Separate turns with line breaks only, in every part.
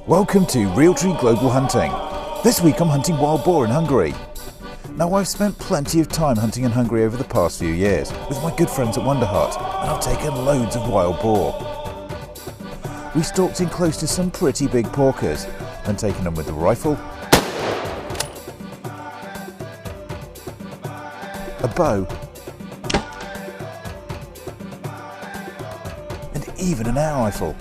Welcome to Realtree Global Hunting. This week I'm hunting wild boar in Hungary. Now I've spent plenty of time hunting in Hungary over the past few years with my good friends at Wonderhut, and I've taken loads of wild boar. We stalked in close to some pretty big porkers and taken them with the rifle, a bow, and even an air rifle.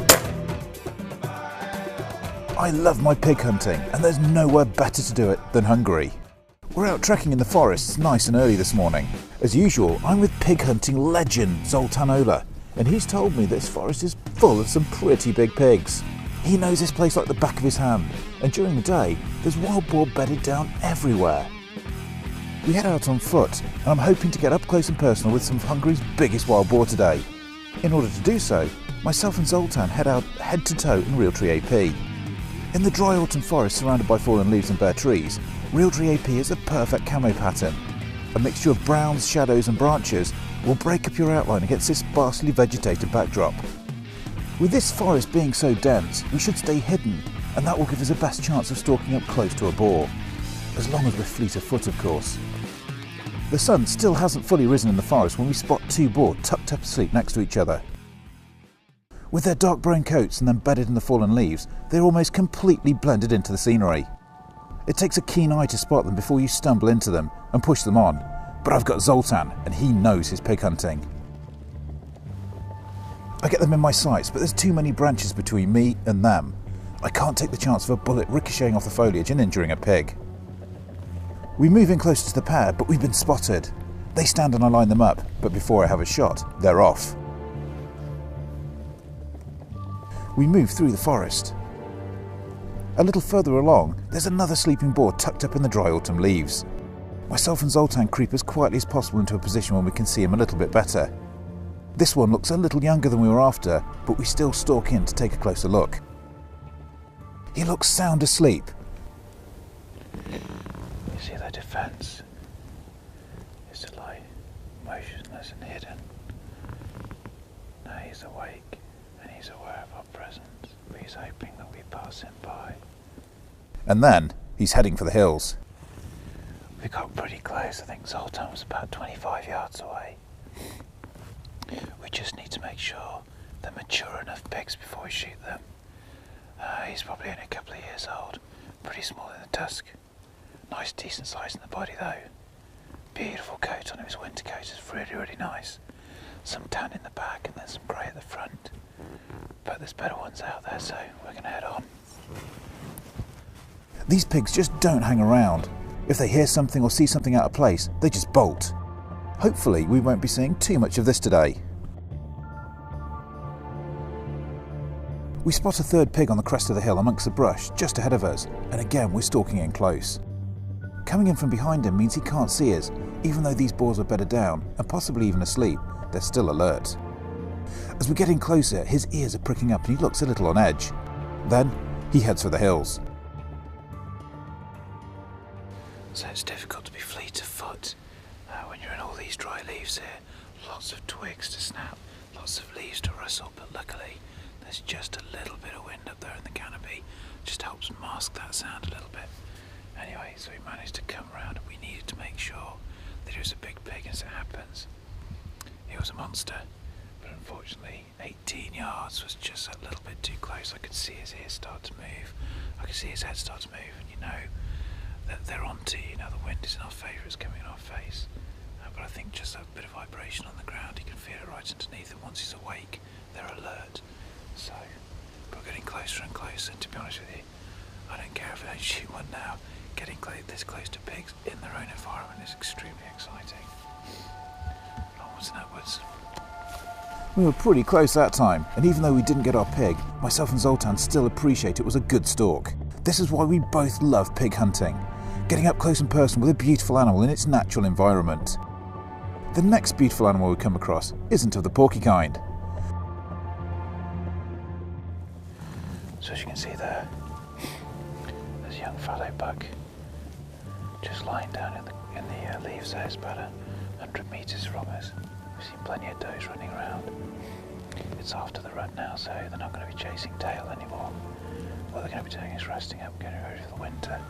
I love my pig hunting, and there's nowhere better to do it than Hungary. We're out trekking in the forests nice and early this morning. As usual, I'm with pig hunting legend Zoltan Ola, and he's told me this forest is full of some pretty big pigs. He knows this place like the back of his hand, and during the day, there's wild boar bedded down everywhere. We head out on foot, and I'm hoping to get up close and personal with some of Hungary's biggest wild boar today. In order to do so, myself and Zoltan head out head to toe in Realtree AP. In the dry autumn forest surrounded by fallen leaves and bare trees, Realtree AP is a perfect camo pattern. A mixture of browns, shadows and branches will break up your outline against this sparsely vegetated backdrop. With this forest being so dense, we should stay hidden, and that will give us the best chance of stalking up close to a boar. As long as we're fleet of foot, of course. The sun still hasn't fully risen in the forest when we spot two boar tucked up asleep next to each other. With their dark brown coats and then bedded in the fallen leaves, they're almost completely blended into the scenery. It takes a keen eye to spot them before you stumble into them and push them on, but I've got Zoltan and he knows his pig hunting. I get them in my sights, but there's too many branches between me and them. I can't take the chance of a bullet ricocheting off the foliage and injuring a pig. We move in closer to the pair, but we've been spotted. They stand and I line them up, but before I have a shot, they're off. We move through the forest. A little further along, there's another sleeping boar tucked up in the dry autumn leaves. Myself and Zoltan creep as quietly as possible into a position where we can see him a little bit better. This one looks a little younger than we were after, but we still stalk in to take a closer look. He looks sound asleep.
You see their defence is to lie motionless and hidden. Now he's awake. He's aware of our presence, but he's hoping that we pass him by.
And then he's heading for the hills.
We got pretty close. I think Zoltan was about 25 yards away. We just need to make sure they're mature enough pigs before we shoot them. He's probably only a couple of years old, pretty small in the tusk. Nice decent size in the body though. Beautiful coat on him, his winter coat is really nice. Some tan in the back and then some grey at the front. But there's better ones out there, so we're going to head on.
These pigs just don't hang around. If they hear something or see something out of place, they just bolt. Hopefully we won't be seeing too much of this today. We spot a third pig on the crest of the hill amongst the brush just ahead of us, and again we're stalking in close. Coming in from behind him means he can't see us, even though these boars are bedded down and possibly even asleep, they're still alert. As we get in closer, his ears are pricking up and he looks a little on edge. Then he heads for the hills.
So it's difficult to be fleet of foot when you're in all these dry leaves here. Lots of twigs to snap, lots of leaves to rustle, but luckily there's just a little bit of wind up there in the canopy. Just helps mask that sound a little bit. Anyway, so we managed to come around and we needed to make sure that it was a big pig as it happens. It was a monster. But unfortunately, 18 yards was just a little bit too close. I could see his ears start to move. I could see his head start to move, and you know that they're onto you. Now the wind is in our favour, it's coming in our face. But I think just a bit of vibration on the ground, you can feel it right underneath, and once he's awake, they're alert. So, we're getting closer and closer, and to be honest with you, I don't care if I don't shoot one now. Getting this close to pigs in their own environment is extremely exciting. Onwards and upwards.
We were pretty close that time, and even though we didn't get our pig, myself and Zoltan still appreciate it was a good stalk. This is why we both love pig hunting, getting up close and personal with a beautiful animal in its natural environment. The next beautiful animal we come across isn't of the porky kind.
So as you can see there, there's a young fallow buck just lying down in the leaves there. It's about 100 metres from us. We've seen plenty of does running around. It's after the rut now, so they're not going to be chasing tail anymore. What they're going to be doing is resting up, getting ready for the winter.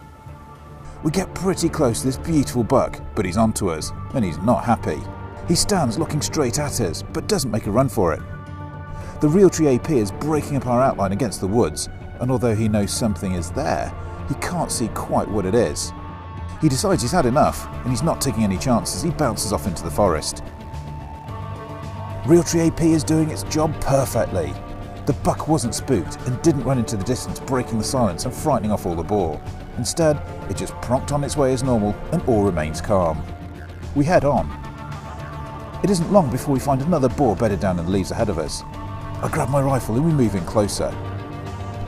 We get pretty close to this beautiful buck, but he's onto us, and he's not happy. He stands looking straight at us, but doesn't make a run for it. The Realtree AP is breaking up our outline against the woods, and although he knows something is there, he can't see quite what it is. He decides he's had enough, and he's not taking any chances. He bounces off into the forest. Realtree AP is doing its job perfectly. The buck wasn't spooked and didn't run into the distance, breaking the silence and frightening off all the boar. Instead, it just pronked on its way as normal, and all remains calm. We head on. It isn't long before we find another boar bedded down in the leaves ahead of us. I grab my rifle and we move in closer.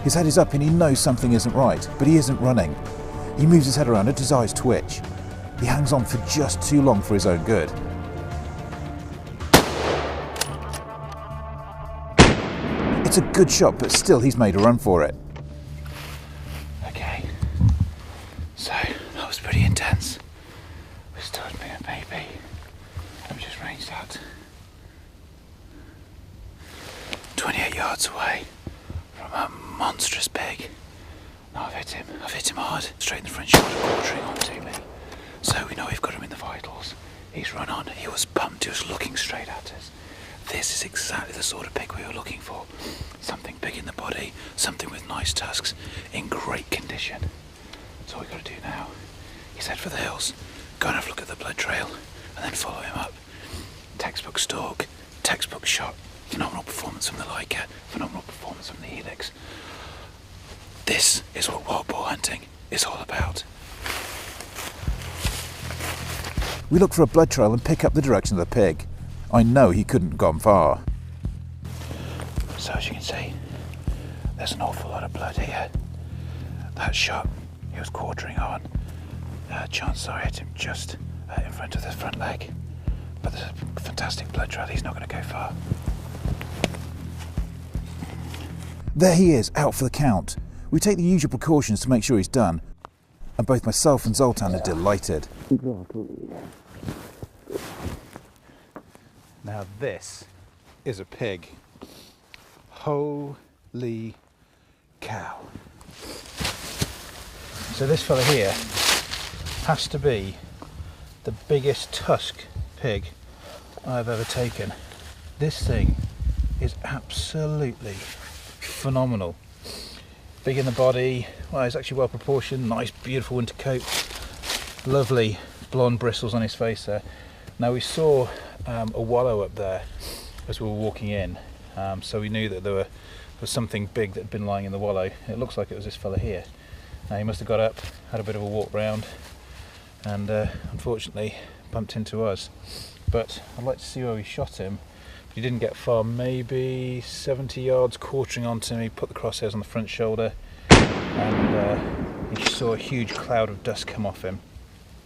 His head is up and he knows something isn't right, but he isn't running. He moves his head around and his eyes twitch. He hangs on for just too long for his own good. It's a good shot, but still he's made a run for it.
Okay, so that was pretty intense. We started being a baby. Let me just range that. 28 yards away from a monstrous pig. Now I've hit him hard, straight in the front shoulder, quartering onto me. So we know we've got him in the vitals. He's run on, he was pumped, he was looking straight at us. This is exactly the sort of pig we were looking for. Something big in the body, something with nice tusks, in great condition. That's all we've got to do now. He's head for the hills, go and have a look at the blood trail, and then follow him up. Textbook stalk, textbook shot, phenomenal performance from the Leica, phenomenal performance from the Helix. This is what wild boar hunting is all about.
We look for a blood trail and pick up the direction of the pig. I know he couldn't have gone far.
So as you can see, there's an awful lot of blood here. That shot, he was quartering on. Chances are I hit him just in front of the front leg. But there's a fantastic blood trail, he's not going to go far.
There he is, out for the count. We take the usual precautions to make sure he's done, and both myself and Zoltan are delighted. Now this is a pig. Holy cow.
So this fella here has to be the biggest tusk pig I've ever taken. This thing is absolutely phenomenal. Big in the body, well, he's actually well proportioned, nice beautiful winter coat, lovely blonde bristles on his face there. Now we saw a wallow up there as we were walking in, so we knew that there was something big that had been lying in the wallow. It looks like it was this fella here. Now he must have got up, had a bit of a walk round, and unfortunately bumped into us. But I'd like to see where we shot him. But he didn't get far, maybe 70 yards, quartering onto me, put the crosshairs on the front shoulder, and he saw a huge cloud of dust come off him,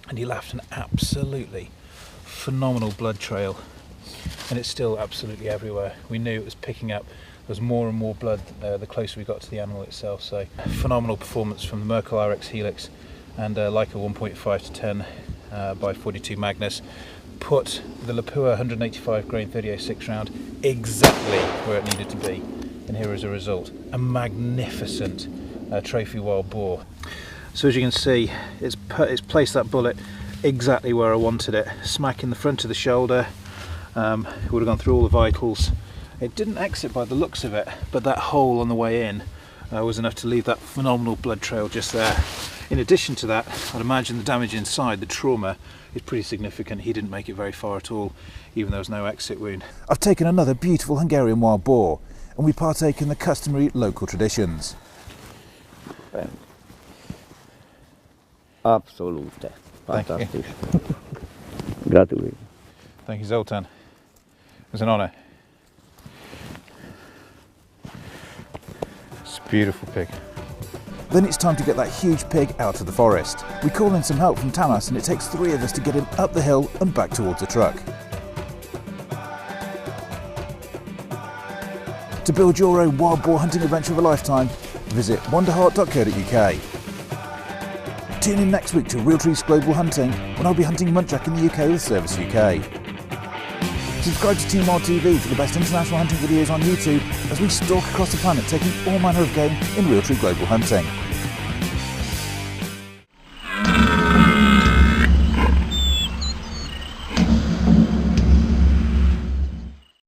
and he left an absolutely phenomenal blood trail, and it's still absolutely everywhere. We knew it was picking up. There was more and more blood the closer we got to the animal itself. So phenomenal performance from the Merkel RX Helix and Leica 1.5 to 10 by 42 Magnus. Put the Lapua 185 grain 30-06 round exactly where it needed to be, and here is a result. A magnificent trophy wild boar. So as you can see, it's placed that bullet exactly where I wanted it, smack in the front of the shoulder. It would have gone through all the vitals. It didn't exit by the looks of it, but that hole on the way in was enough to leave that phenomenal blood trail just there. In addition to that, I'd imagine the damage inside, the trauma, is pretty significant. He didn't make it very far at all, even though there was no exit wound.
I've taken another beautiful Hungarian wild boar, and we partake in the customary local traditions.
Absolutely.
Fantastic.
Gratulate.
Thank you, Zoltan. It was an honour.
Beautiful pig.
Then it's time to get that huge pig out of the forest. We call in some help from Tamas and it takes 3 of us to get him up the hill and back towards the truck. To build your own wild boar hunting adventure of a lifetime, visit wonderheart.co.uk. Tune in next week to Realtree's Global Hunting when I'll be hunting muntjac in the UK with Service UK. Subscribe to Team Wild TV for the best international hunting videos on YouTube as we stalk across the planet taking all manner of game in Realtree Global Hunting.